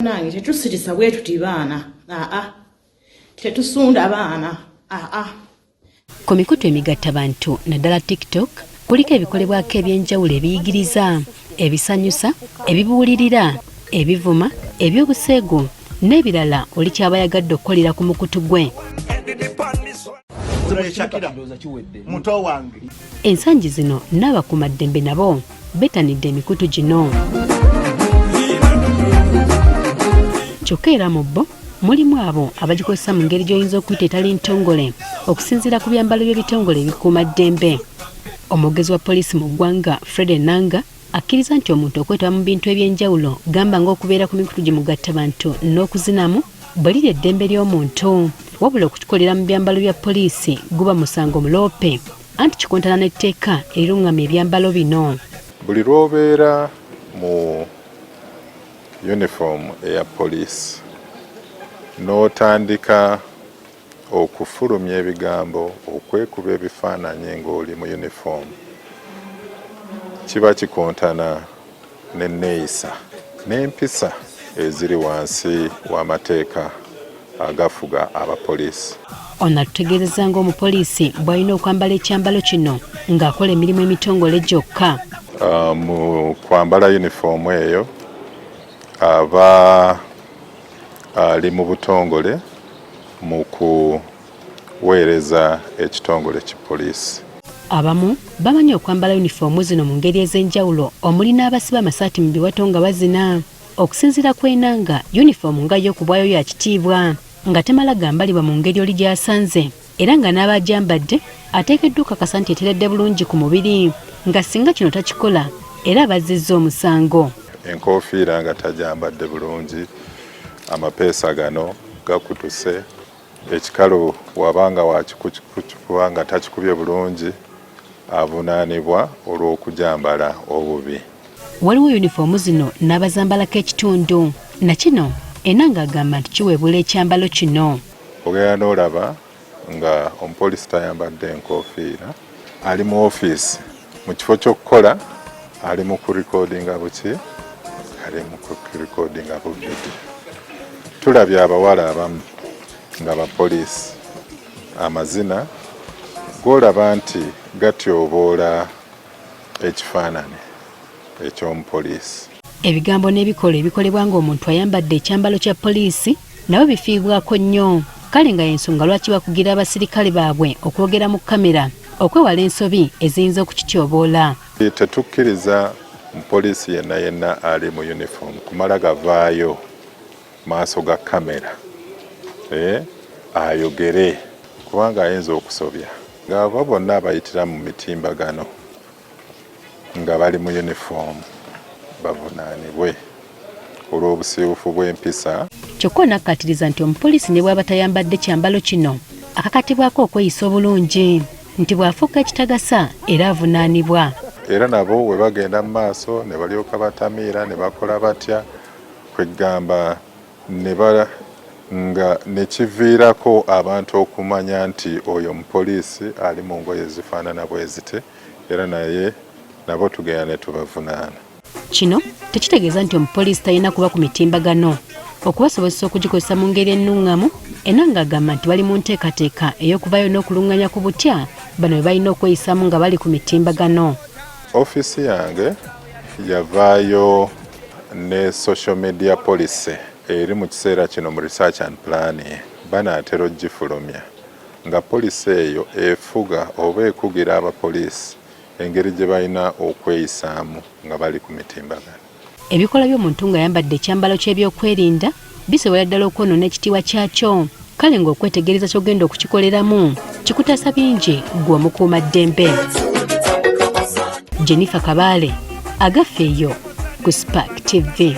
Nange tetusirisa bwe tuti baana tetusunda abaana ku mikutu emigattabantu naddala TikTok kuliko ebikolebwako ebyenjawulo ebiyigiriza, ebisanyusa, ebibuulirira, ebivuma, ebyobuseegu n'ebirala oli kyaba yagadde okukolera ku mukutu gwe. Ensangi zino n'abakuumaddembe nabo betanidde emikutu gino. Kyokka era mu bo mulimu abo abagikozesa mu ngeri gy'oyinza okuyita etali ntongole okusinziira ku byambalo by'ebitongole ebikuumaddembe. Omwogezi wa poliisi mu ggwanga Fred Enanga akkiriza nti omuntu okwetaba mu bintu ebyenjawulo gamba ng'okubeera ku mikutu gimugattabantu n'okuzinamu bwe liri eddembe ly'omuntu, wabula okukikolera mu byambalo bya poliisi guba musango muloope anti kikontana n'etteeka eriruŋŋama ebyambalo bino. Buli lw'obeera mu uniform eya poliisi n'otandika okufulumya ebigambo, okwekuba ebifaananyi ng'oli mu uniform, kiba kikontana n'enneeyisa n'empisa eziri wansi w'amateeka agafuga abapoliisi. Ono atutegeereza ng'omupoliisi bw'alina okwambala ekyambalo kino ng'akola emirimu emitongole gyokka. Mu kwambala uniform eyo aba ali mu butongole mu kuweereza ekitongole kipoliisi. Abamu bamanyi okwambala yunifoomu zino mu ngeri ez'enjawulo omuli n'abasiba amasaati mu biwato nga bazina. Okusinziira ku Enanga, yunifoomu nga y'okubwayo ya kitiibwa nga temala gambalibwa mu ngeri oli gy'asanze era nga n'abagyambadde ateekeddwa okukakasa nti eteredde bulungi ku mubiri nga singa kino takikola era abazzizza omusango. Enkoofiira nga tagyambadde bulungi, amapeesa gano gakutuse, ekikalu wabanga wakikuba nga takikubye bulungi avunaanibwa olw'okugyambala obubi. Waliwo yunifoomu zino n'abazambalako ekitundu nakino Enanga agamba nti kiweebula ekyambalo kino. Ogenda n'olaba nga omupoliisi tayambadde enkoofiira, ali mu ofiisi mu kifo ky'okukola ali mu kurikodinga buki, ali mu kurikodinga buvidiyo. Tulabye abawala abamu nga bapoliisi amazina gw'olaba nti gatyoboola ekifaananyi eky'omupoliisi. Ebigambo n'ebikolwa ebikolebwa ng'omuntu ayambadde ekyambalo kya poliisi nabo bifiibwako nnyo. Kale nga y'ensonga lwaki bakugira abasirikale baabwe okwogera mu kamera okwewala ensobi eziyinza okukityoboola. Tetukkiriza mupoliisi yenna ali mu uniform kumala gavaayo maaso ga kamera ayogere kubanga ayinza okusobya. Ng'abo bonna abayitira mu mitimbagano nga bali mu uniform bavunaanibwe olw'obusiiwufu bw'empisa. Kyokka n'akkatiriza nti omupoliisi ne bw'aba tayambadde kyambalo kino akakatibwako okweyisa obulungi nti bw'afuuka ekitagasa era avunaanibwa. Era nabo we bagenda mu maaso ne balyoka batamiira ne bakola batya kwegamba nga ne kiviirako abantu okumanya nti oyo mupoliisi ali mu ngoye ezifaanana bwe ziti era naye nabo tugenda ne tubavunaana. Kino tekitegeeza nti omupoliisi talina kuba ku mitimbagano okubasobozesa okugikozesa mu ngeri ennuŋŋamu. Enanga agamba nti bali mu nteekateeka ey'okuvaayo n'okuluŋŋanya ku butya bano bwe balina okweyisaamu nga bali ku mitimbagano. Ofiisi yange yavaayo ne social media policy eri mu kiseera kino mu research and planning banaatera ogifulumya nga poliisi eyo efuga oba ekugira abapoliisi engeri gye balina okweyisaamu nga bali ku mitimbagano. Ebikola by'omuntu ng'ayambadde ekyambalo ky'ebyokwerinda bisobola ddala okwonoona ekitiibwa kyakyo. Kale ng'okwetegereza ky'ogenda okukikoleramu kikutaasa bingi ggwe omukuumaddembe. Jennifer Kabaale agaffe eyo ku Spark TV.